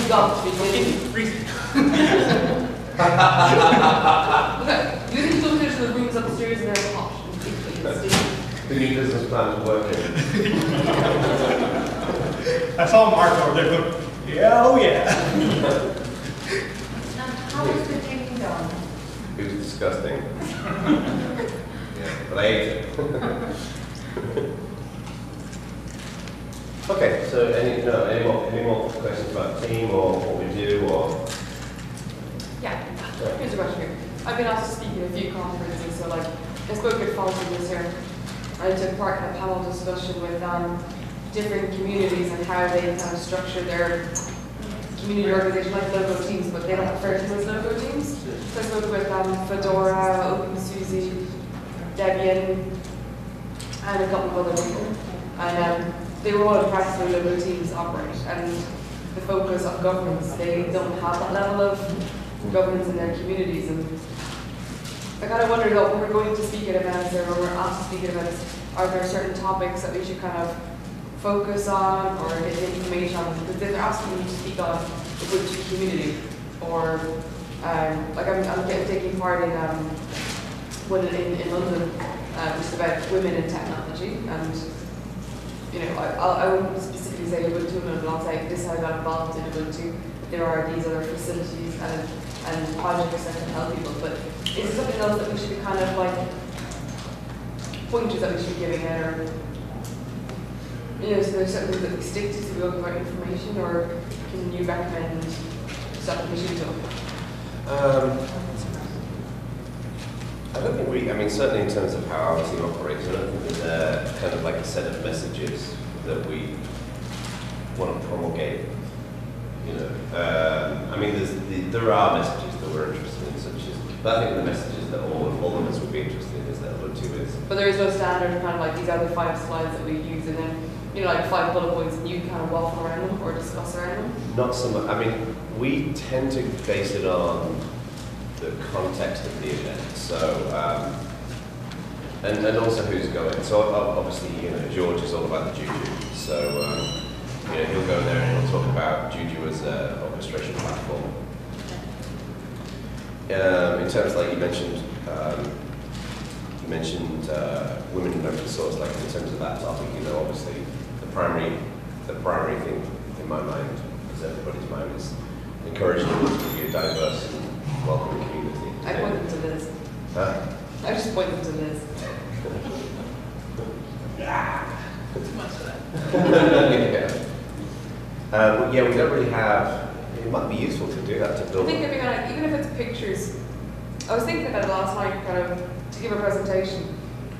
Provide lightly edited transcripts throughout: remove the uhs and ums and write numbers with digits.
He's got to be kidding. Freezing. Okay, you think some of the rooms upstairs and they're hot. The new business plan is working. I saw Mark over there going, yeah, oh yeah. How was the taking done? It was disgusting. Yeah, but I ate it. Okay, so any more questions about the team or what we do or? Yeah, here's a question here. I've been asked to speak at a few conferences, so like I spoke at Falcon this year. I took part in a panel discussion with different communities and how they kind of structure their community organization like logo teams, but they don't refer to them as logo teams. So I spoke with Fedora, OpenSUSE, Debian, and a couple of other people. And they were all impressed with logo teams operate and the focus on governance. They don't have that level of governance in their communities. And I kind of wondered, when we're going to speak at events or when we're asked to speak at events, are there certain topics that we should kind of focus on or get information on? Because they're asking me to speak on the Ubuntu community, or like I'm taking part in one in London, which is about women in technology, and you know I wouldn't specifically say Ubuntu, but I'll say this is how I got involved in Ubuntu. There are these other facilities and projects that can help people, but is there something else that we should be kind of like pointers that we should be giving out, or you know, so there's certain things that we stick to so we don't give out information, or can you recommend stuff that we should do? I don't think I mean, certainly in terms of how our team operates, I don't think there's kind of like a set of messages that we want to promulgate. You know, I mean, there are messages that we're interested in, such as, but I think the messages that all of us would be interested in is that Ubuntu is. But there is no standard kind of like these are the 5 slides that we use, and then you know, like 5 bullet points, and you kind of waffle around them or discuss around them. Not so much. I mean, we tend to base it on the context of the event. So, and also who's going. So obviously, you know, George is all about the Juju. So, you know, he'll go there and he'll talk about Juju as an orchestration platform. In terms, like you mentioned women in open source. Like in terms of that topic, you know, obviously the primary thing in my mind, as everybody's mind, is encouraging people to be a diverse and welcoming community. I point them to Liz. Huh? I just point them to Liz. Too much of that. Yeah, we don't really have. It might be useful to do that to build. I think even if it's pictures, I was thinking about it last night, kind of to give a presentation.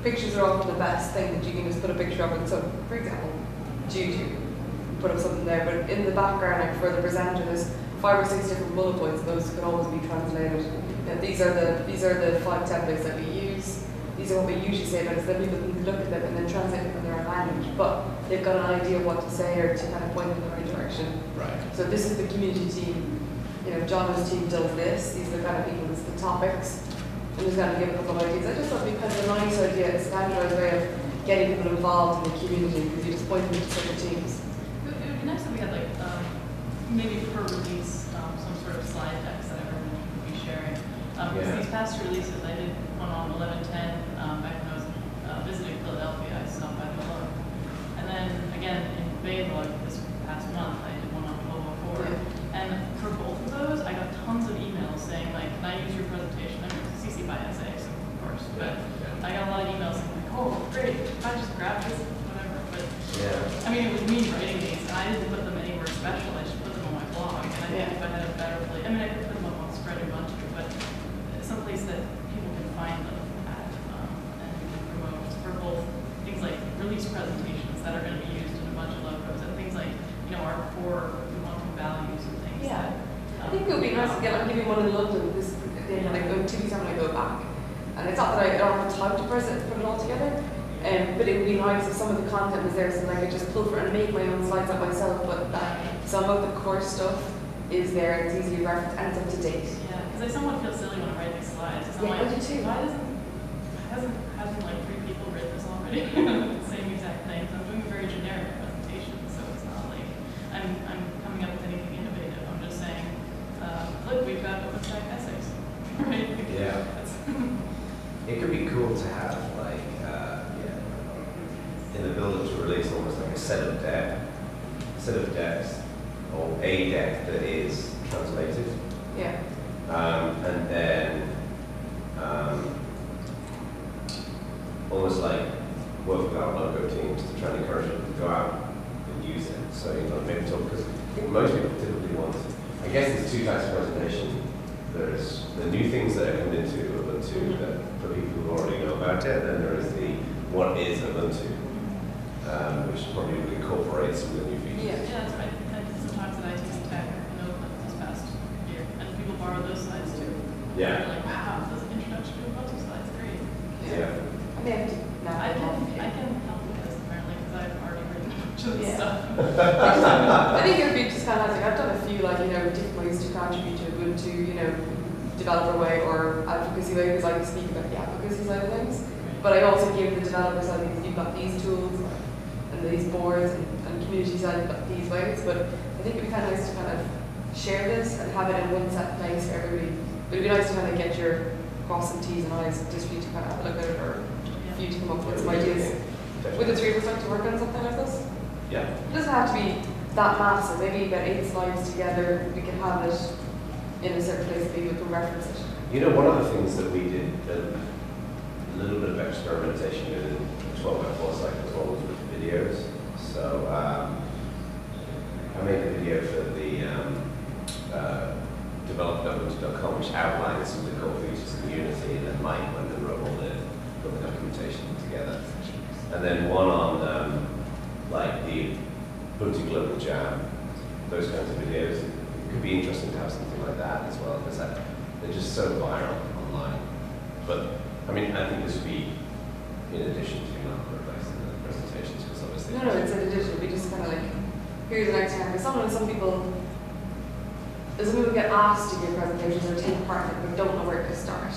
Pictures are often the best thing that you can just put a picture of. And so, for example, Juju, put up something there, but in the background, like for the presenter, there's 5 or 6 different bullet points. Those can always be translated. And these are the 5 templates that we use. These are what we usually say about it, so that people can look at them and then translate them in their own language. But they've got an idea of what to say or to kind of point in the right direction. Right. So this is the community team. You know, John's team does this. These are the kind of people, it's the topics. And just kind of give a couple of ideas. I just thought it'd be kind of a nice idea, a standardized way of getting people involved in the community, because you just point them to certain teams. It would be nice if we had like maybe per release some sort of slide decks that everyone would be sharing. Because these past releases, I did one on 11.10 back when I was visiting Philadelphia. I stopped by the club, and then again in Bayville this past month, I did one on 12.04. Yeah. And for both of those, I got tons of emails saying like, "Can I use your presentation?" I mean, it's CC by SA, so of course, but I got a lot of emails saying like, "Oh, great! I just grabbed this, whatever." But Yeah. I mean, it was me writing these, and I didn't put them anywhere special. I just put them on my blog, and I think if I had a better place, I mean, I could put them up on Spread Ubuntu, but someplace that people can find them at and we can promote for both things like release presentations that are going to be used in a bunch of logos and things like, you know, our core Ubuntu values and things. Yeah. That, I think it would be nice to get, I'm giving one in London this like 2 weeks time when I go back. And it's not that I don't have time to put it all together, but it would be nice if some of the content was there so that I could just pull for it and make my own slides up myself, but that some of the core stuff is there, it's easy to reference, and it's up to date. yeah, because I somewhat feel silly when I write these slides. Yeah, I I'm do like, too. why hasn't like 3 people written this already? The same exact thing. So I'm doing a very generic presentation, so it's not like I'm coming up with anything innovative. I'm it could be cool to have like, in the build-up to release almost like a set of decks, or a deck that is translated. Yeah. And then almost like work with our logo teams to try and encourage them to go out and use it. So, you know, maybe talk, because I think most people typically want, I guess there's two types of presentation. There's the new things that are coming into Ubuntu that for people who already know about it, and then there is the what is Ubuntu, which probably incorporates some of the new features. Yeah, that's right. I did some talks at ITC Tech in Oakland this past year, and people borrow those slides too. Yeah. They're like, wow, this introduction to Ubuntu slide's great. Yeah. I may have to I can help with this apparently because I've already written a bunch of this stuff. I think it would be just kind of like, I've done a few like, you know, different ways to contribute to Ubuntu, you know, developer way or advocacy way, because I speak about the advocacy side of things. But I also give the developer side of things, you've got these tools and these boards and community side, you've got these ways. But I think it'd be kind of nice to kind of share this and have it in one set place for everybody. But it'd be nice to kind of get your cross and T's and I's just for you to kind of have a look at it, or for you to come up with some ideas. Would the three of us like to work on something like this? Yeah. It doesn't have to be that massive, maybe about 8 slides together, we can have it in a certain place, maybe we can reference it. You know, one of the things that we did a little bit of experimentation with in the 12x4 cycle as well was with videos. So I made a video for the develop.ubuntu.com, which outlines some of the core features of Unity, and then Mike went and wrote all the documentation together. And then one on like the Ubuntu Global Jam, those kinds of videos. It could be interesting to have something like that as well, because they're just so viral online. But I mean, I think this would be in addition to not replacing the presentations, because obviously. No, it's an addition. We just kind of like, here's an extra. Because some people get asked to give presentations or take part in it, but don't know where to start.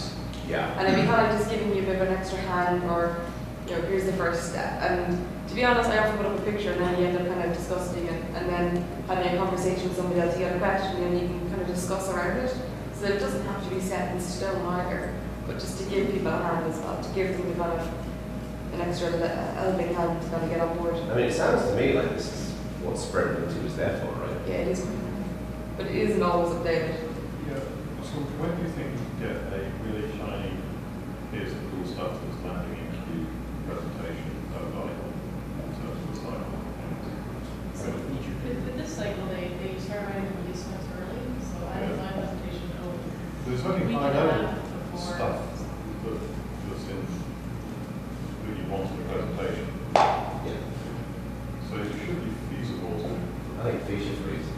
Yeah. And it'd be kind of just giving you a bit of an extra hand, or you know, here's the first step. And to be honest, I often put up a picture, and then you end up kind of discussing it, and then having a conversation with somebody else. You get a question, and you can kind of discuss around it. So it doesn't have to be set in stone either, but just to give people a hand as well, to give them kind of an extra helping hand to kind of get on board. I mean, it sounds to me like this is what Spread Ubuntu is there for, right? Yeah, it is. But it isn't always updated. Yeah, so when do you think you get a really shiny, here's the cool stuff that's landing into the presentation, like in terms of the cycle? With this cycle, they start writing release notes early, so I have my presentation over. There's only We high can level have before. stuff that's in, that you want in the presentation. Yeah. So it should be feasible to, I think feature freeze.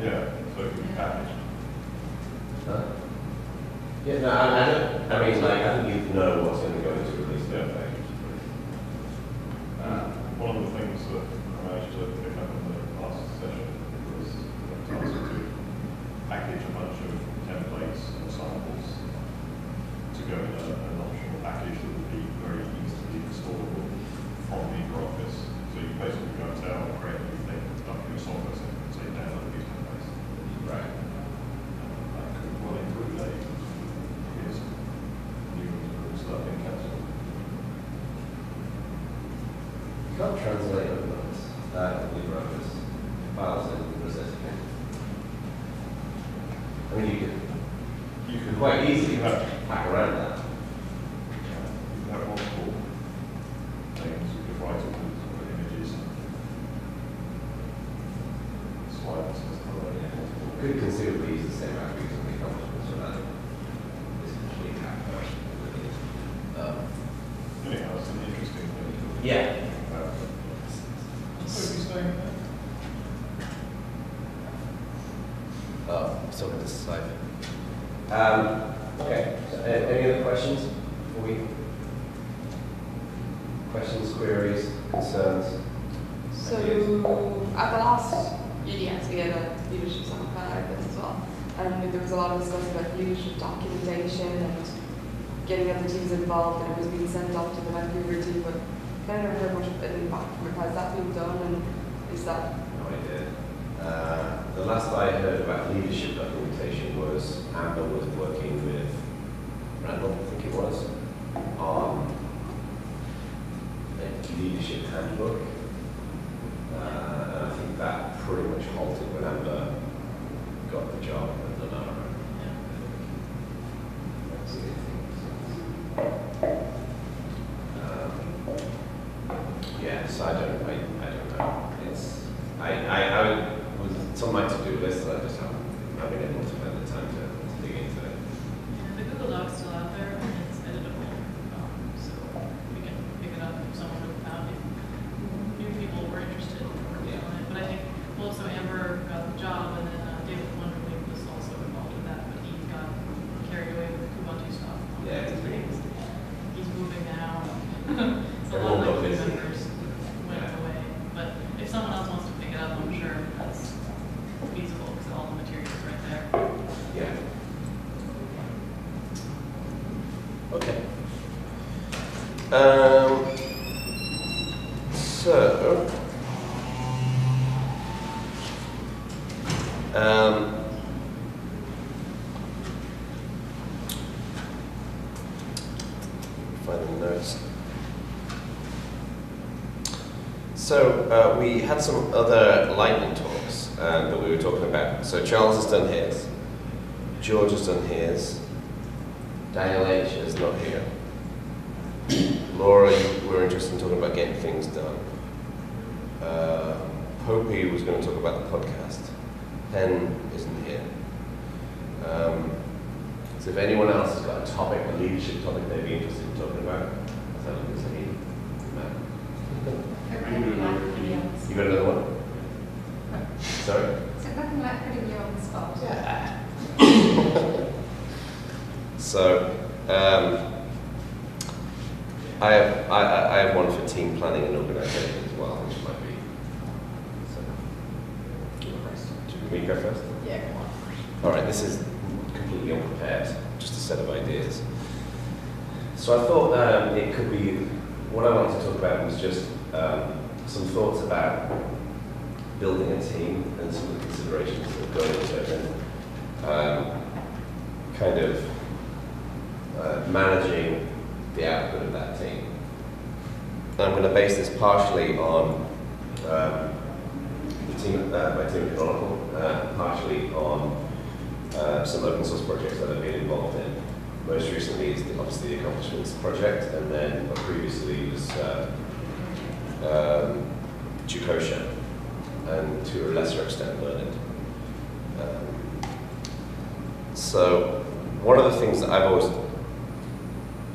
yeah, so it can be packaged. Huh? Yeah, no, I don't. I mean, like, I think you know what's going to go into release Yeah. note package. One of the things that I managed to pick up in the last session was the task to package a bunch of templates and samples to go in an optional package that would be very easily installable from LibreOffice. So you basically go out and create a new thing, dump your software set, and say download these templates. Right. That could well include a here's new stuff in Capsule. You can't translate over LibreOffice files in necessity. I mean, you can quite easily hack around that. You have multiple things, you could write all the images and slides and stuff like that. Could conceivably use the same attributes and accomplishments for that. This is actually hack version. Anyhow, it's an interesting thing. Yeah. So are you saying that? Oh, still got this slide. Okay. So, any other questions before we? Questions, queries, concerns? So at the last UDS, we had a leadership summit kind of like this as well. And there was a lot of discussion about leadership documentation and getting other teams involved, and it was being sent off to the Vancouver team, but I never heard much of it back from it. Has that been done, and is that? No idea. The last I heard about leadership documentation was Amber was working with Randall, I think it was, on a leadership handbook. And I think that pretty much halted when Amber got the job at Lenara. Yeah, so I don't know. It's I was on my to-do list, and I just haven't been able to spend the time to dig into it. Yeah, the Google Doc's still out there, and it's editable, so we can pick it up if someone would found it. New people were interested in working on it, but I think, well, so Amber got the job, and then David Wonderly was also involved with that, but he got carried away with Ubuntu stuff. Yeah, He's moving now. So a Everyone lot of got my busy. members went away, but if someone else wants to pick it up, I'm sure that's feasible, because all the material's right there. Yeah. Okay. So, finding the notes. So we had some other lightning talks that we were talking about. So Charles has done his, George has done his, Daniel H is not here. Laura, you were interested in talking about getting things done. Popey was going to talk about the podcast. Penn isn't here. So if anyone else has got a topic, a leadership topic they'd be interested in talking about, so look at me. You got another one? Sorry? So nothing like putting you on the spot. Yeah. So, I have one for team planning and organisation as well, which might be. So, should we go first? Yeah, come on. All right, this is completely unprepared, just a set of ideas. So I thought it could be, what I wanted to talk about was just some thoughts about building a team and some of the considerations that go into it, and kind of managing the output of that team. I'm going to base this partially on the team, my team at Canonical, partially on some open source projects that I've been involved in. Most recently is obviously the Accomplishments project, and then previously was Jucosia, and to a lesser extent Learned. So one of the things that I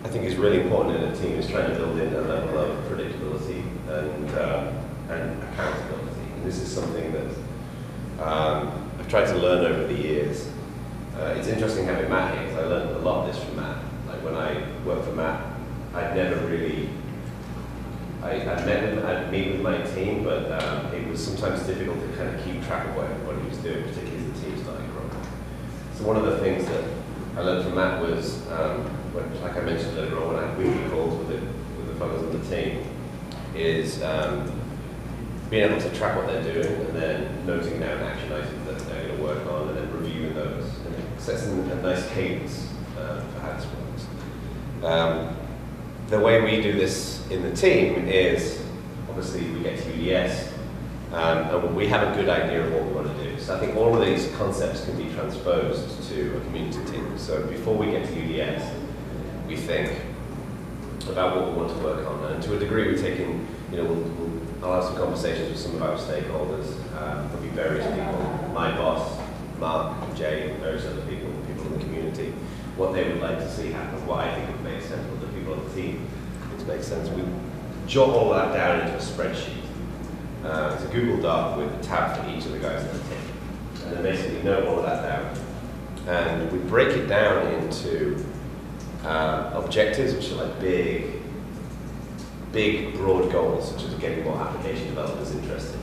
think is really important in a team is trying to build in a level of predictability and accountability. And this is something that I've tried to learn over the years. It's interesting having Matt here, because I learned a lot of this from Matt. Like when I worked for Matt, I'd never really, I'd meet with my team, but it was sometimes difficult to kind of keep track of what everybody was doing, particularly as the team started growing. So one of the things that I learned from Matt was, like I mentioned earlier on, when I had weekly calls with the fellows on the team, is being able to track what they're doing and then noting down action items that they're going to work on and then reviewing those. And it sets a nice cadence for how this works. The way we do this in the team is, obviously we get to UDS and we have a good idea of what we want to do. So I think all of these concepts can be transposed to a community team. So before we get to UDS, we think about what we want to work on, and to a degree we're taking, I'll have some conversations with some of our stakeholders. There'll be various people, my boss, Mark, Jay, and various other people in the community, what they would like to see happen, what I think would make sense, what the people on the team would make sense. We jot all that down into a spreadsheet. It's a Google Doc with a tab for each of the guys on the team. And then basically note all of that down. And we break it down into objectives, which are like big, broad goals, such as getting more application developers interested.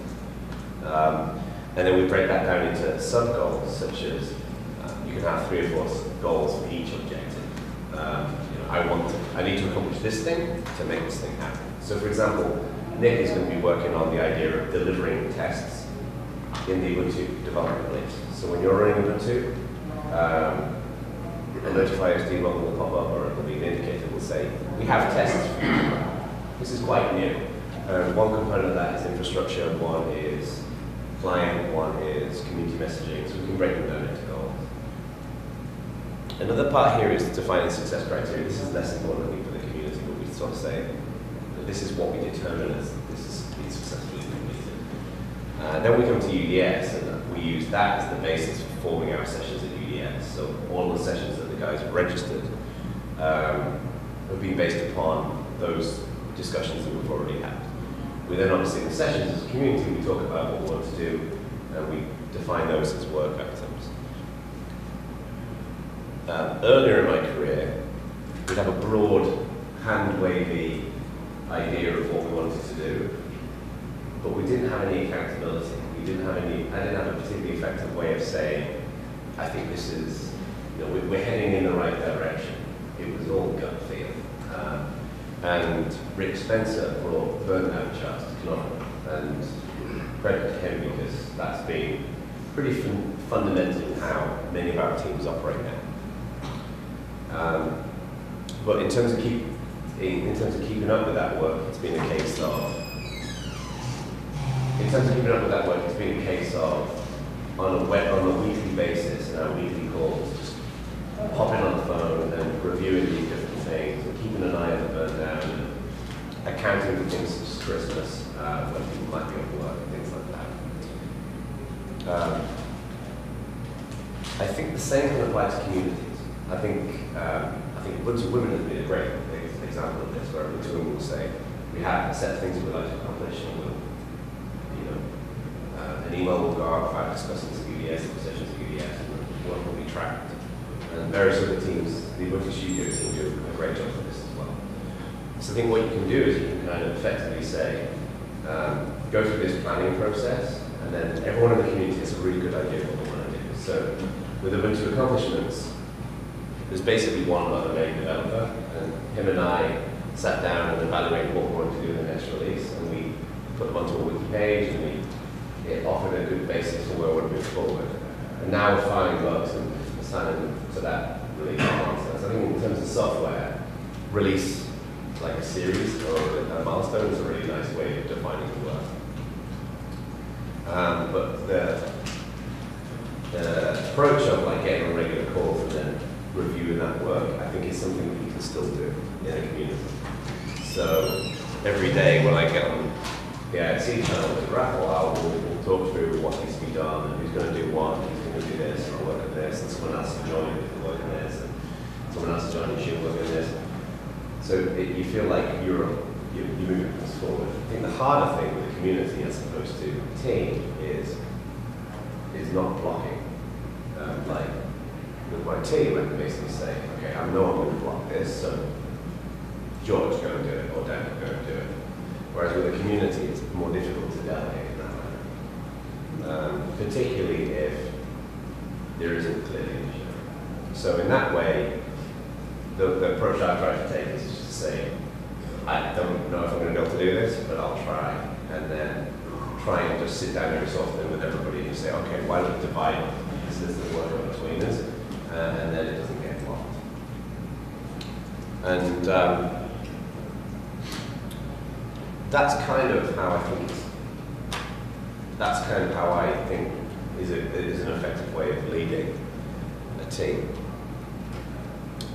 And then we break that down into sub-goals, such as you can have 3 or 4 goals for each objective. I need to accomplish this thing to make this thing happen. So for example, Nick is going to be working on the idea of delivering tests in the Ubuntu development release. So when you're running Ubuntu, a notify SD log will pop up, or it'll be an indicator will say, we have tests. This is quite new. One component of that is infrastructure, one is client, one is community messaging, so we can break them down into goals. Another part here is defining success criteria. This is less important, I think, for the community, but we sort of say that this is what we determine as this is being successfully completed. Then we come to UDS, and we use that as the basis for forming our sessions at UDS. So all the sessions that the guys registered have been based upon those discussions that we've already had. We then obviously in the sessions as a community, we talk about what we want to do, and we define those as work items. Earlier in my career, we'd have a broad, hand-wavy idea of what we wanted to do, but we didn't have any accountability. I didn't have a particularly effective way of saying, I think this is, we're heading in the right direction. It was all gut feel. And Rick Spencer brought burnout charts to Canonical, and credit to him because that's been pretty fundamental in how many of our teams operate now. But in terms of keeping up with that work, it's been a case of on a weekly basis, in our weekly calls, just hopping on the phone and reviewing these different things and keeping an eye on the burn down and accounting for things such as Christmas, when people might be off work and things like that. I think the same can apply to communities. I think Ubuntu Women has been a great example of this, where Ubuntu Women will say, we have a set of things that we'd like to accomplish, and we'll, an email will go out about discussing the UDS, the sessions of UDS, and work will be tracked. And various other teams, the Ubuntu Studio team do a great job of this as well. So I think what you can do is you can kind of effectively say, go through this planning process, and then everyone in the community has a really good idea of what they want to do. So with Ubuntu accomplishments, there's basically one other main developer, and him and I sat down and evaluated what we wanted to do in the next release, and we put them onto a wiki page, and it offered a good basis for where we want to move forward. And now we're finding bugs and assigning to that release process. I think in terms of software, release like a series or a milestone is a really nice way of defining the work. But the approach of like getting on regular calls and then reviewing that work, I think is something that you can still do in a community. So every day when I get on the IRC channel with Raffle, we'll talk through what needs to be done and who's going to do what, who's going to do this, and I'll work on this, and someone else is joining me to work on this, and someone else is joining you to work on this. So you feel like you're moving things forward. I think the harder thing with the community as opposed to the team is not blocking. Like with my team, I can basically say, okay, I know I'm going to block this, so George, go and do it, or Dan, go and do it. Whereas with a community, it's more difficult to delegate in that manner, particularly if there isn't clear leadership. So in that way, the approach I try to take is just to say, I don't know if I'm going to be able to do this, but I'll try, and then try and just sit down every so often with everybody and say, okay, why don't we divide this the work between us, and then it doesn't get blocked. And that's kind of how I think is an effective way of leading a team.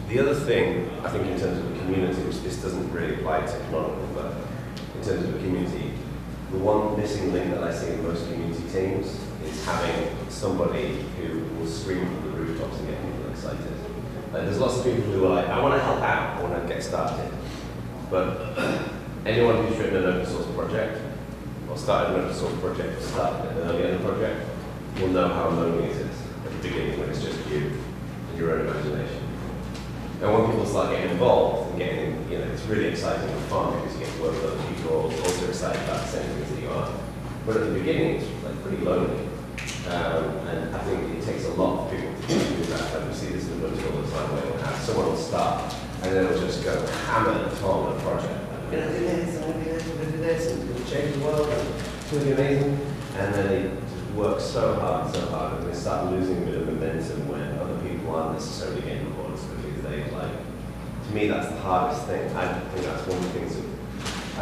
The other thing, I think in terms of the community, which this doesn't really apply to Canonical, but in terms of the community, the one missing link that I see in most community teams is having somebody who will scream from the rooftops and get people excited. Like, there's lots of people who are like, I want to help out, I want to get started. But anyone who's written an open source project, or started an open source project, or started an early in a project, will know how lonely it is at the beginning when it's just you and your own imagination. And when people start getting involved and getting, it's really exciting and fun because you get to work with other people who are also excited about the same things that you are. But at the beginning, it's like pretty lonely. And I think it takes a lot of people to do that. Like we see this in the Ubuntu all the time where we'll have someone will start and then they'll just go hammer and tom on a project. I'm going to do this, I'm going to do this, I'm going to do this, and it's going to change the world, and it's going to be amazing. And then they just work so hard, and they start losing a bit of momentum when other people aren't necessarily getting on board. they like. To me, that's the hardest thing. I think that's one of the things that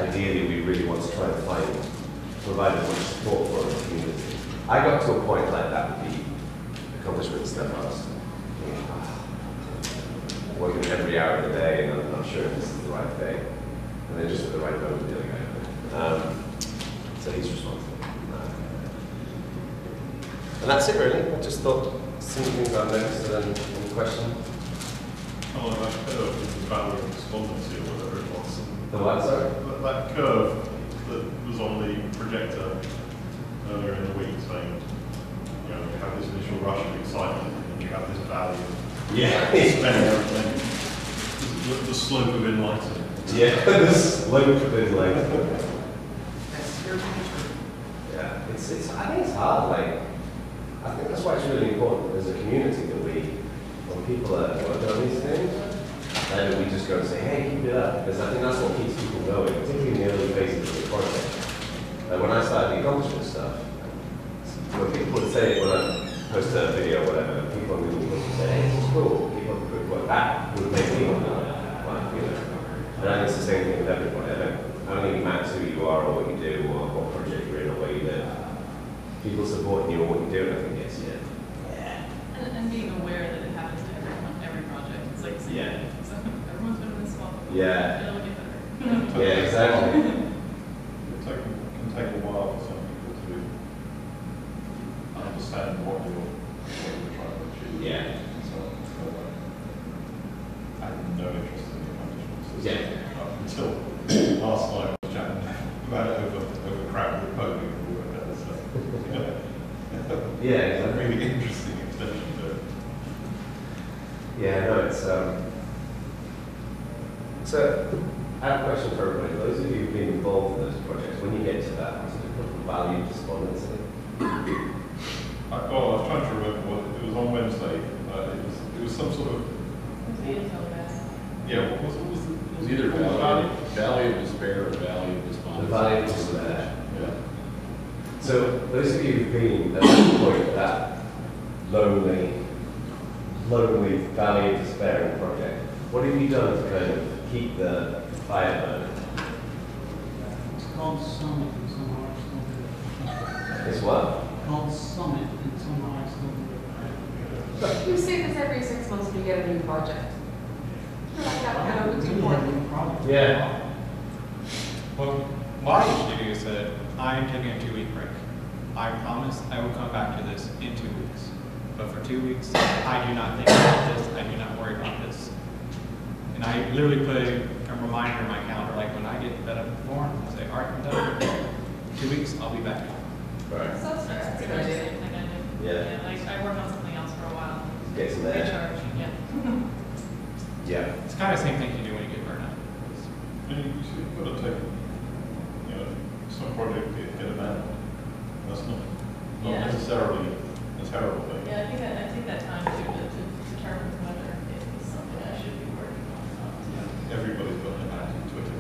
ideally we really want to try and provide as much support for in the community. I got to a point like that with the accomplishment stuff. I was thinking, working every hour of the day, and I'm not sure if this is the right thing. And then just at the right moment, the other guy. So he's responsible. And that's it, really. I just thought some things I've noticed, and then any question? Oh, that curve is the value of despondency or whatever it was. The what, sorry? That curve that was on the projector earlier in the week saying, you know, you have this initial rush of excitement and you have this valley of Yeah. despair and then the slope of enlightenment. Yeah, the slope of enlightenment. Yeah, I think it's hard, like, I think that's why it's really important as a community that when people are working on these things, that we just go and say, hey, keep it up, because I think that's what keeps people going, particularly in the early phases of the project. When I started the accomplishment stuff, when people would say, when I post a video or whatever, people on Google would say, hey, this is cool, keep up the good work. That would make me want to know, like, you know. And I think it's the same thing with everybody. I don't think it matters who you are or what you do or what project you're in or where you live. People supporting you or what you do, I think it's, yeah. And being aware that it happens to every project. It's like, Yeah. so everyone's been in this spot before. Yeah. It'll get better. Yeah, exactly. It can take a while for some people to understand what you're trying to achieve. Yeah. So I had no interest in the accomplishment system. Yeah. Until last night I was chatting about it over crowd with podium and all that kind of stuff. Yeah, exactly. Really interesting extension to it. Yeah, no, it's so I have a question for everybody. Those of you who've been involved in those projects, when you get to that value despondency. I was trying to remember what it was on Wednesday. It was some sort of yeah. What was it? It was either valley of despair or valley of The despondency. value of despair. Yeah. So those of you who've been at that point, that lonely valley of despair in the project, what have you done to kind of keep the fire burning? It's called Summit in some hearts. It's what? Called Summit in some hearts. You say this every 6 months when you get a new project. Like that kind of looking for. Yeah. Well, what I usually do is that I'm taking a 2-week break. I promise I will come back to this in 2 weeks. But for 2 weeks, I do not think about this. I do not worry about this. And I literally put a reminder in my calendar, like when I get fed up with form, I say, all right, I'm done. 2 weeks, I'll be back. Right. So that's pretty much the same thing I do. Yeah. Like I work on something else for a while. Get some air. Recharge, yeah. Yeah. It's kind of the same thing you do when you get burnt out. And you've got to take, you know, some project get abandoned. That's not Yeah. necessarily a terrible thing. Yeah, I think I take that time to determine whether it's something I should be working on. Everybody's got an active Twitter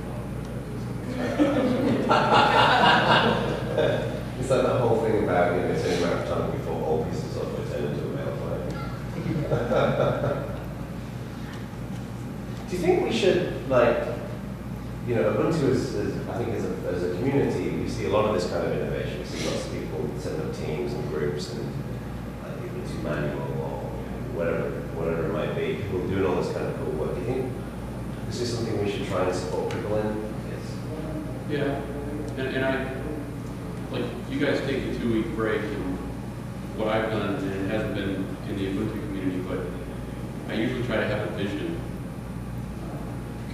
It's like that whole thing about, you know, it's only a matter of time before all pieces of software turn into a mail file. Do you think we should, like, you know, Ubuntu is I think as a community, we see a lot of this kind of innovation. We see lots of people setting up teams and groups and like the Ubuntu manual or whatever it might be. People doing all this kind of cool work. Do you think this is something we should try and support people in? Yes. Yeah, and I, like, you guys take a 2-week break, and what I've done, and it hasn't been in the Ubuntu community, but I usually try to have a vision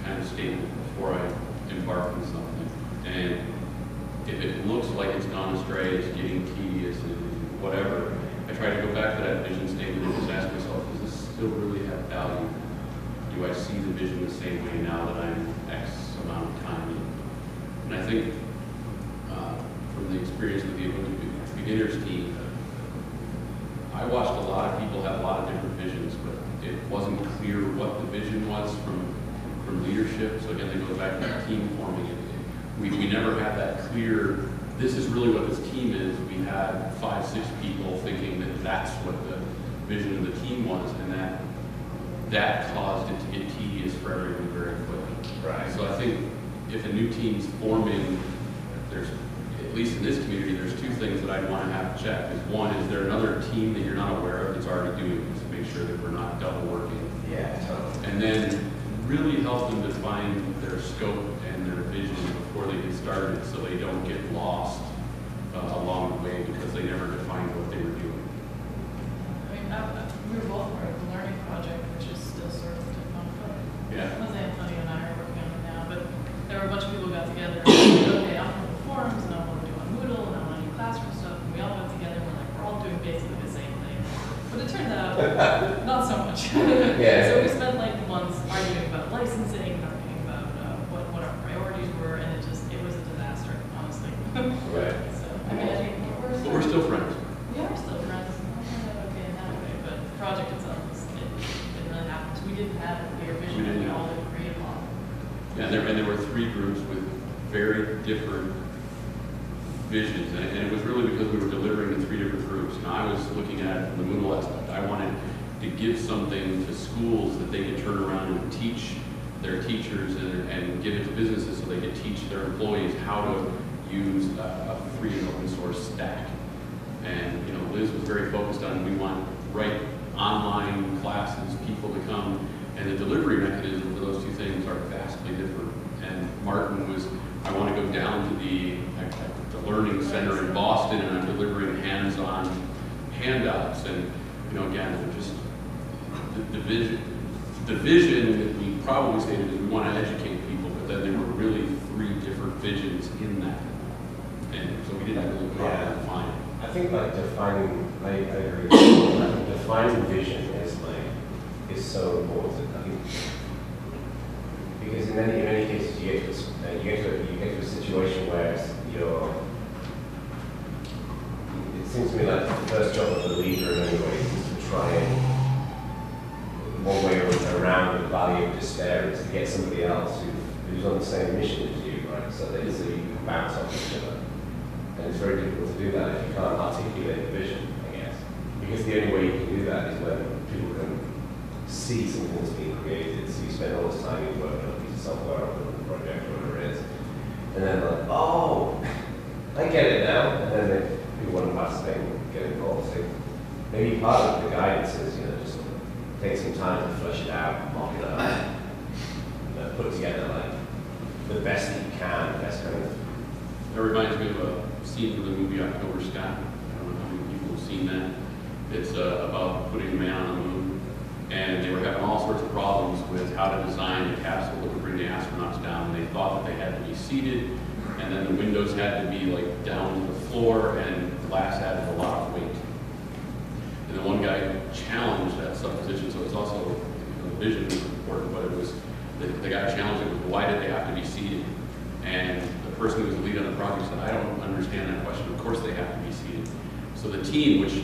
kind of statement before I embark on something. And if it looks like it's gone astray, it's getting tedious and whatever, I try to go back to that vision statement and just ask myself, does this still really have value? Do I see the vision the same way now that I'm X amount of time in? And I think from the experience with the Ubuntu beginners team, I watched a lot of people have a lot of different visions, but it wasn't clear what the vision was from leadership. So again, it goes back to that team forming. We never had that clear, this is really what this team is. We had 5, 6 people thinking that that's what the vision of the team was, and that that caused it to get tedious for everyone very quickly. Right. So I think if a new team's forming, there's, at least in this community, there's two things that I'd want to have checked. Is one, is there another team that you're not aware of that's already doing this to make sure that we're not double working? Yeah, totally. And then really help them define their scope and their vision before they get started so they don't get lost along the way because they never defined what they were doing. I mean, we were both part of the learning project, which is still sort of to come. Yeah. Jose Antonio and I are working on it now, but there were a bunch of people who got together and said, okay, I'm from the forums and I want to do on Moodle and I want to do classroom stuff. And we all got together and we're like, we're all doing basically the same thing. But it turned out not so much. Yeah. So we spent like months arguing about licensing, arguing about what our priorities were, and it was a disaster, honestly. Right. So, I mean, I think But we're still friends. we are still friends. Okay in that way, but the project itself, it really happens. We didn't have a clear vision, and we all agreed on. Yeah, and there were three groups with very different visions, and it was really because we were delivering to three different groups. And I was looking at it from the Moodle aspect. I wanted to give something to schools that they could turn around and teach their teachers and give it to businesses so they could teach their employees how to use a free and open source stack. And Liz was very focused on we want right online classes, people to come, and the delivery mechanism for those two things are vastly different. And Martin was, I want to go down to the Learning Center in Boston, and I'm delivering hands-on handouts. And again, just the vision that we probably stated is we want to educate people, but then there were really three different visions in that, and so we didn't really properly define it. I think defining, I agree. I think defining vision is so important. I think because in many cases you get to a situation where it seems to me like the first job of the leader in many ways is to try and one way around the valley of despair is to get somebody else who's on the same mission as you, right? So you can bounce off each other. And it's very difficult to do that if you can't articulate the vision, I guess. Because the only way you can do that is when people can see something that's being created. So you spend all this time working on a piece of software or a project or whatever it is. And then like, oh, I get it now. And then people want to participate and get involved. So maybe part of the guidance is, just take some time to flesh it out, mock it up, put together like the best that you can, the best kind of. That reminds me of a scene from the movie October Sky. I don't know how many people have seen that. It's about putting a man on the moon. And they were having all sorts of problems with how to design a capsule that would bring the astronauts down. And they thought that they had to be seated, and then the windows had to be like down to the floor, and glass added a lot of weight. And then one guy challenged that supposition, so it's also, the vision was important, but it was, the guy challenged it with, why did they have to be seated? And the person who was the lead on the project said, I don't understand that question. Of course they have to be seated. So the team, which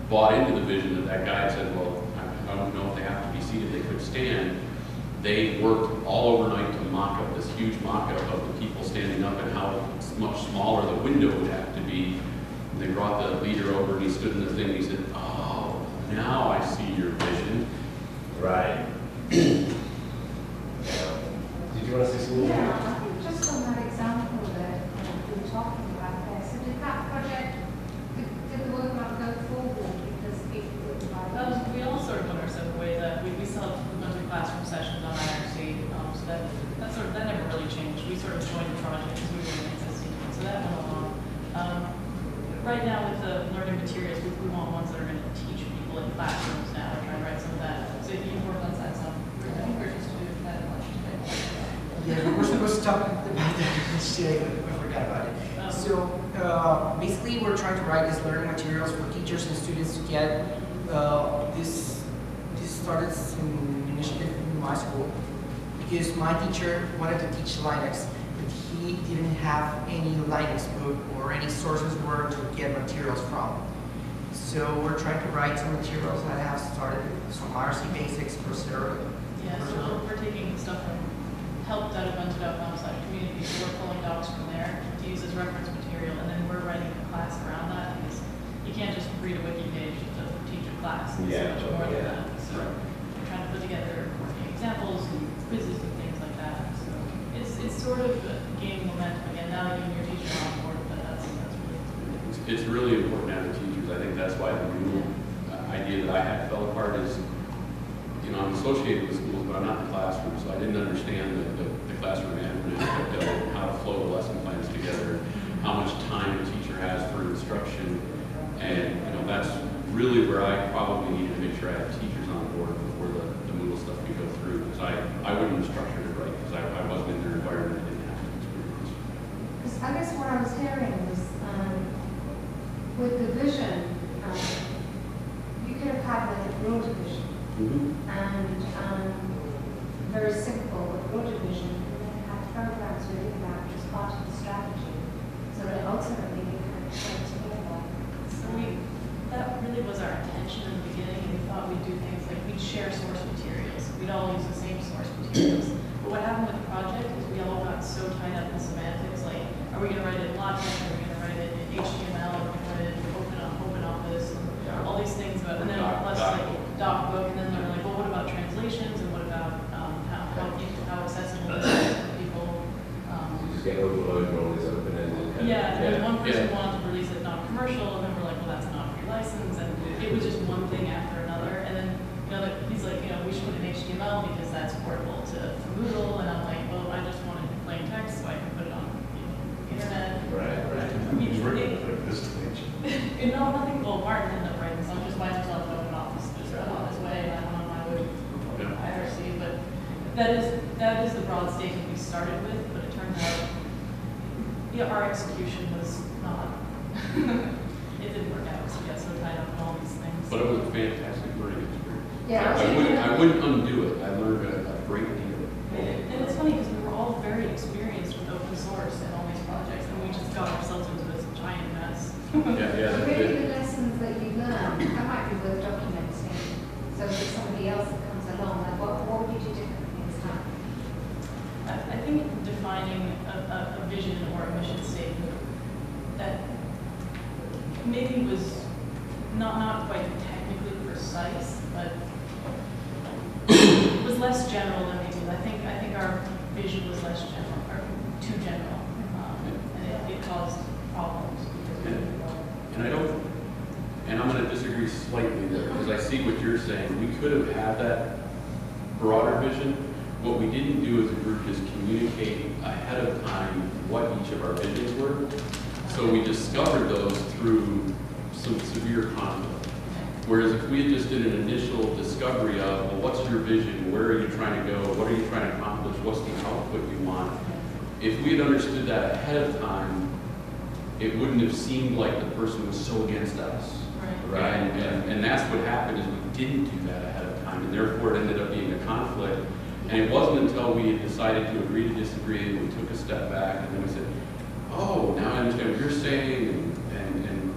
bought into the vision that guy had said, well, I don't know if they have to be seated, they could stand. They worked all overnight to mock up this huge mock-up of the people standing up and how much smaller the window would have to be. And they brought the leader over and he stood in the thing and he said, oh, now I see your vision. Right. Did you want to say something? Yeah, I think just on that example that we were talking about there, so did that project, did the work not go forward because people were invited? We all sort of went our separate ways. We still have a bunch of classroom sessions on IRC, so that never really changed. We sort of joined the project because we were an existing one, so that went along. Right now with the learning materials, we want ones that are going to teach people in classrooms now. We're trying to write some of that. So if you work on that stuff, I think we're just doing that much today. Yeah, we're supposed to talk about that today, but we forgot about it. So basically, we're trying to write these learning materials for teachers and students to get this started an initiative in my school because my teacher wanted to teach Linux, but he didn't have any Linux book or any sources where to get materials from. So we're trying to write some materials that have started some IRC basics for Coursera. Yeah, so we're taking stuff from help.ubuntu.com/community, so we're pulling docs from there to use as reference material, and then we're writing a class around that because you can't just read a wiki page to teach a class. It's much more than that. So we're trying to put together sort of gaining momentum again now that you and your teacher are on board, but that's really. It's really important to have the teachers. I think that's why the new idea that I had fell apart is, you know, I'm associated with schools, but I'm not in the classroom, so I didn't understand the classroom management aspect of it, how to flow the lesson plans together, how much time a teacher has for instruction, and, you know, that's really where I probably needed to make sure I had teachers on board before the Moodle stuff could go through, because I wouldn't have structured it right, because I wasn't in their environment, I didn't have the experience. Because I guess what I was hearing was, with the vision, you could have had like a broader vision, and very simple, a broader vision, and then have programs within that as part of the strategy, so that ultimately you kind of play together. So that really was our intention in the beginning, and we thought we'd do things like we'd share source materials. We'd all use the same source materials. But what happened with the project is we all got so tied up in semantics, like, are we going to write it in LaTeX, are we going to write it in HTML, are we going to write it in Open Office, and all these things, but, and then plus like DocBook, and then they were like, well, what about translations, and what about how accessible is it to people? Just get overloaded on this open-ended. Yeah, and then one person wanted to release it non-commercial, and then we're like, well, that's not free license, and it was just one thing after another, and then, you know, he's like, you know, we should put in HTML because that's portable to Moodle, and I'm like, well, I just wanted plain text so I can put it on, you know, the internet. Right. I mean, He's written it like this page. you know, nothing, well, Martin ended up writing some, just by himself in Open Office, just on his way, and I'm on my way to IRC, but that is the broad statement we started with, but it turned out, yeah, our execution was not, it didn't work out, because we got so tied up in all these things. But it was a fantastic learning experience. Yeah, I wouldn't undo it. I learned a great deal. And it's funny, because we were all very experienced with open source and all these projects, and we just got ourselves into this giant mess. The really good lessons that you learned, that might be worth documenting, so that somebody else that comes along, like what would you do differently this time? I think defining a vision or a mission statement that maybe was not quite technically precise, but was less general than we did. I think our vision was less general, or too general, and it caused problems. And I'm going to disagree slightly there, because I see what you're saying. We could have had that broader vision. What we didn't do as a group is communicate ahead of time what each of our visions were. So we discovered those through some severe conflict. Whereas if we had just did an initial discovery of, well, what's your vision? Where are you trying to go? What are you trying to accomplish? What's the output you want? If we had understood that ahead of time, it wouldn't have seemed like the person was so against us. Right. And that's what happened, is we didn't do that ahead of time, and therefore it ended up being a conflict. And it wasn't until we had decided to agree to disagree and we took a step back, and then we said, oh, now I understand what you're saying, and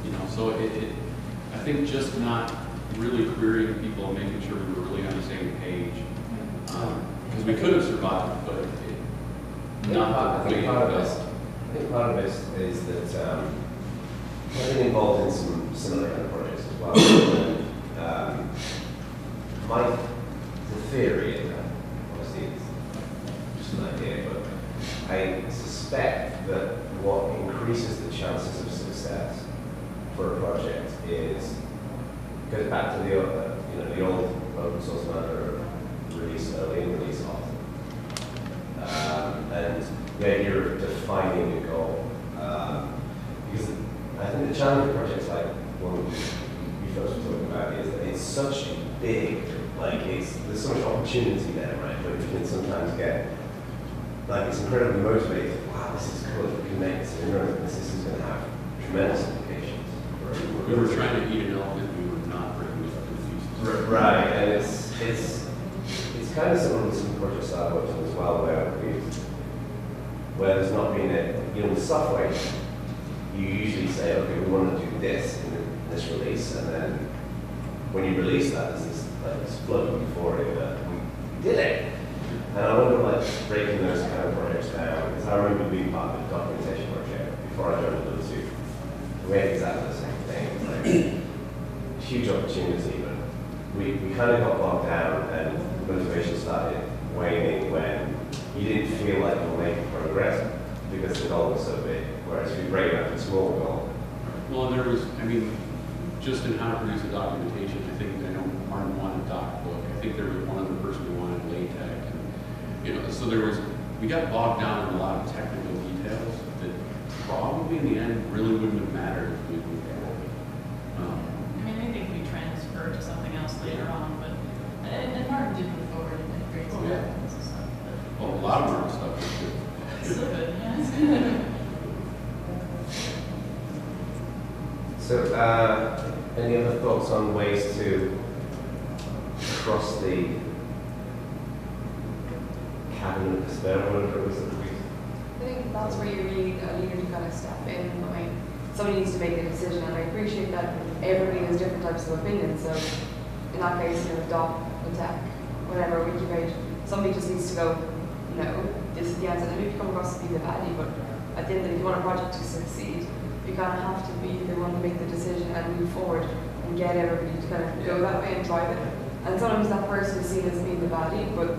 you know, so I think just not really querying people and making sure we were really on the same page. Because we could have survived, but I think part of this is that I've been involved in some similar kind of projects as well. The theory, obviously it's just an idea, but I suspect that what increases the chances of success for a project goes back to the old open source manner of release early and release often. And the idea of defining a goal. Because I think the challenge of projects like one you folks were talking about is that it's such a big, there's so much opportunity there, right? But you can sometimes get, it's incredibly motivated. Wow, this is cool. If we can make this in Europe, this is going to have tremendous implications. we were trying to eat an elephant, we were not breaking it up into pieces. Right, and it's kind of similar to some projects I've worked on as well, where there's not been with software, you usually say, okay, we want to do this in this release, and then when you release that, there's this flood of euphoria that we did it. And I wonder, breaking those kind of projects down, because I remember being part of the documentation project before I joined Ubuntu. We had exactly the same thing. Huge opportunity, but we kind of got bogged down, and motivation started waning when you didn't feel like you were making progress because the goal was so big. Whereas if you break it up into small goal, Well, there was, I mean, just in how to produce the documentation, I think, I know Martin wanted doc book. I think there was one other person who wanted LaTeX. And, you know, so there was, we got bogged down in a lot of technical details that probably in the end really wouldn't have mattered if we moved forward. I mean, anything can be transferred to something else later on, but, and Martin did move forward and create some Oh, yeah. documents and stuff, but Well, a lot of our stuff was good. it's still good, yeah. It's good. so any other thoughts on ways to cross the cabinet of despair or whatever it was that we I think that's where you need a leader to kind of step in. Like, somebody needs to make a decision, and I appreciate that everybody has different types of opinions. So, in that case, you know, doc, tech, whatever, Wikipage, somebody just needs to go, no, this is the answer. And maybe you come across to be the baddie, but at the end of the day, if you want a project to succeed, you kind of have to be the one to make the decision and move forward and get everybody to kind of go that way and drive it. And sometimes that person is seen as being the baddie, but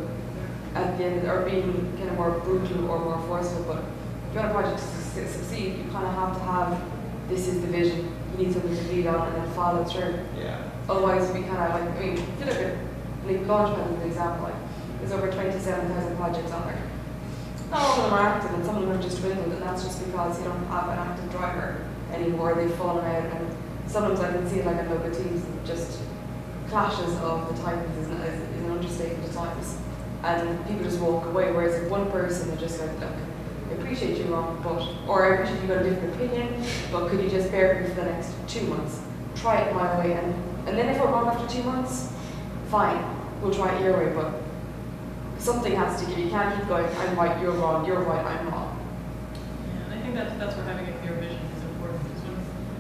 at the end, or being kind of more brutal or more forceful. But if you want a project to succeed, you kind of have to have, this is the vision, you need something to lead on and then follow through. Yeah. Otherwise, we kind of like, I mean, if you look at like Launchpad as an example, like, there's over 27,000 projects on there. Not all of them are active, and some of them have just dwindled, and that's just because you don't have an active driver anymore. They've fallen out, and sometimes I can see it like in local teams, just clashes of the titans is an understatement at times. And people just walk away, whereas if one person would just go, look, I appreciate you, Ron, but, or I appreciate you got a different opinion, but could you just bear with me for the next 2 months? Try it my way, and then if we're wrong after 2 months, fine, we'll try it your way, but something has to give. You can't keep going, I'm right, you're right, I'm wrong. Yeah, and I think that's where having a clear vision is important, because when,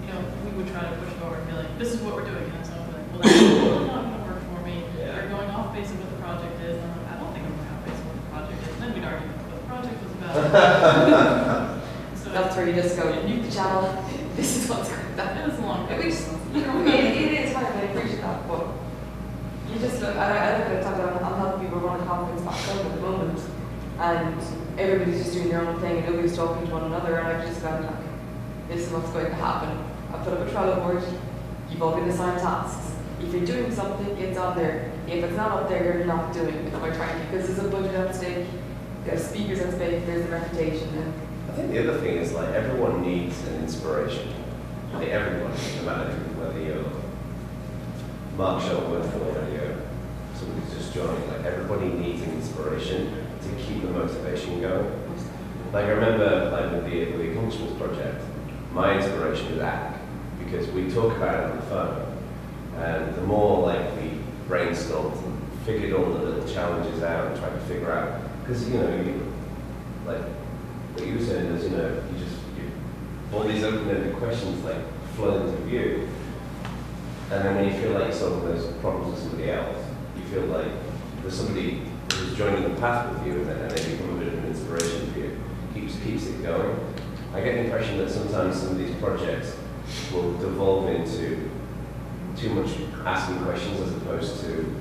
you know, we would try to push forward and be like, this is what we're doing, and someone would be like, well, that's really not going to work for me. Yeah. They're going off base of what the project is, and I'm like, I don't think I'm going off base of what the project is. And then we'd argue what the project was about. So That's where you just go, mute the channel, this is what's going on. It is a long And we just, you know, it is hard, I appreciate that, but you just look, I look at the time that I'm helping people run a conference back home at the moment, and everybody's just doing their own thing, and nobody's talking to one another, and I've just gone, like, this is what's going to happen. I put up a Trello board, you've all been assigned tasks. If you're doing something, it's on there. If it's not up there, you're not doing it, quite frankly, because there's a budget at stake, there's speakers at stake, there's the reputation, and I think the other thing is like everyone needs an inspiration. Like everyone, no matter whether you're Mark Shuttleworth or whether you're somebody who's just joining, like everybody needs an inspiration to keep the motivation going. Like I remember like with the accomplishments project, my inspiration was ACK because we talk about it on the phone, and the more like we brainstormed and figured all the little challenges out and tried to figure out, because you know, like what you were saying is, you know, all these open-ended questions like flood into view, and then when you feel like you're solving those problems with somebody else, you feel like there's somebody who's joining the path with you, and they become a bit of an inspiration for you. Keeps it going. I get the impression that sometimes some of these projects will devolve into too much asking questions as opposed to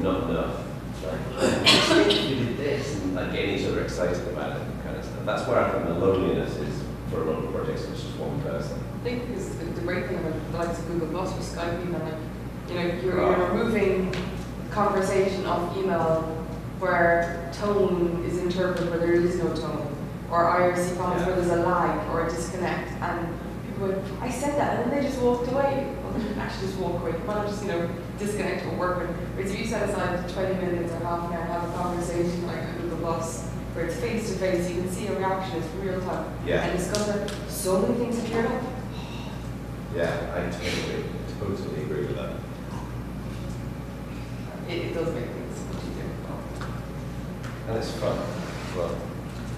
not enough. Like, you did this, and like getting each other excited about it, kind of stuff. That's where I think the loneliness is for a lot of projects. It's just one person. I think is the great thing about the likes of Google Plus or Skype even, like, you know, you're removing conversation off email where tone is interpreted where there is no tone, or IRC comments where there's a lag or a disconnect, and people go, I said that, and then they just walked away. Well, they didn't actually just walk away. Why not just, you know, disconnect or work with? Whereas if you set aside 20 minutes or half an hour and have a conversation like a Google Plus, where it's face to face, you can see a reaction, it's real time, and discuss it. So many things have cleared up. Yeah, I totally agree with that. It does make things much easier. And it's fun as well.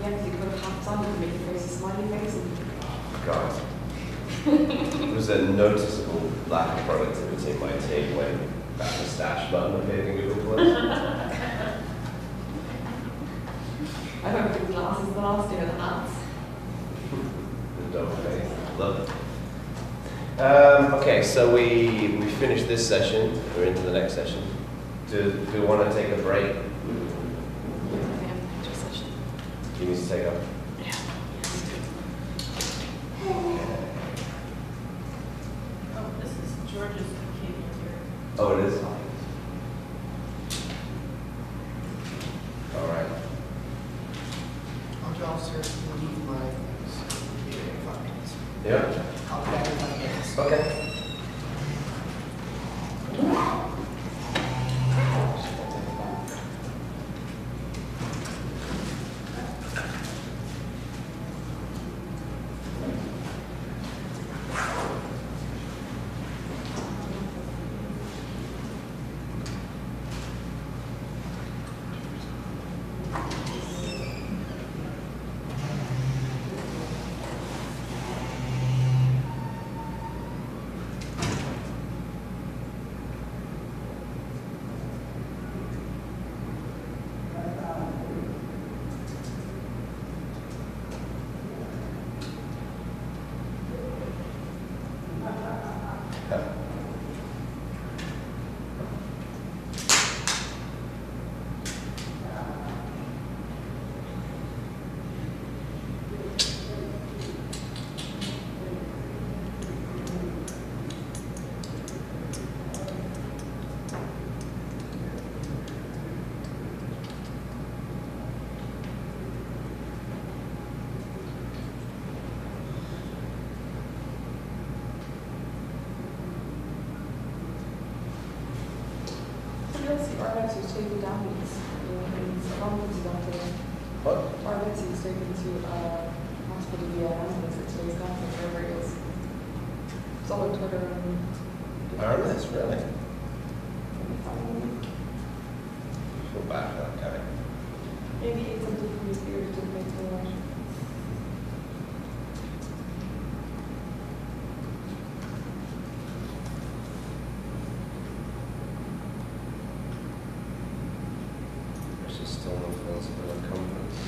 Yeah, because you can put hats on, you can make your face a smiley face. And God. There was a noticeable lack of productivity in my team when that mustache button appeared in Google Plus. I don't think glasses the last year, the hats. The dog face. Love it. Okay, so we finished this session. We're into the next session. Do we want to take a break? Yeah, just session. You need to take up? Oh, this is George's cable here. Oh, it is? All right. Okay, officer, you need my things. Here, 5 minutes. Yeah? I'll be back in 5 minutes. Okay. RX is taking down these conferences out there. What? RX is taken to hospital via ambulance at today's conference, wherever it is. It's all on Twitter and. RMS, really? Feel bad for that guy. Maybe it's something from his ears to make so much. There's just still no feels for the conference.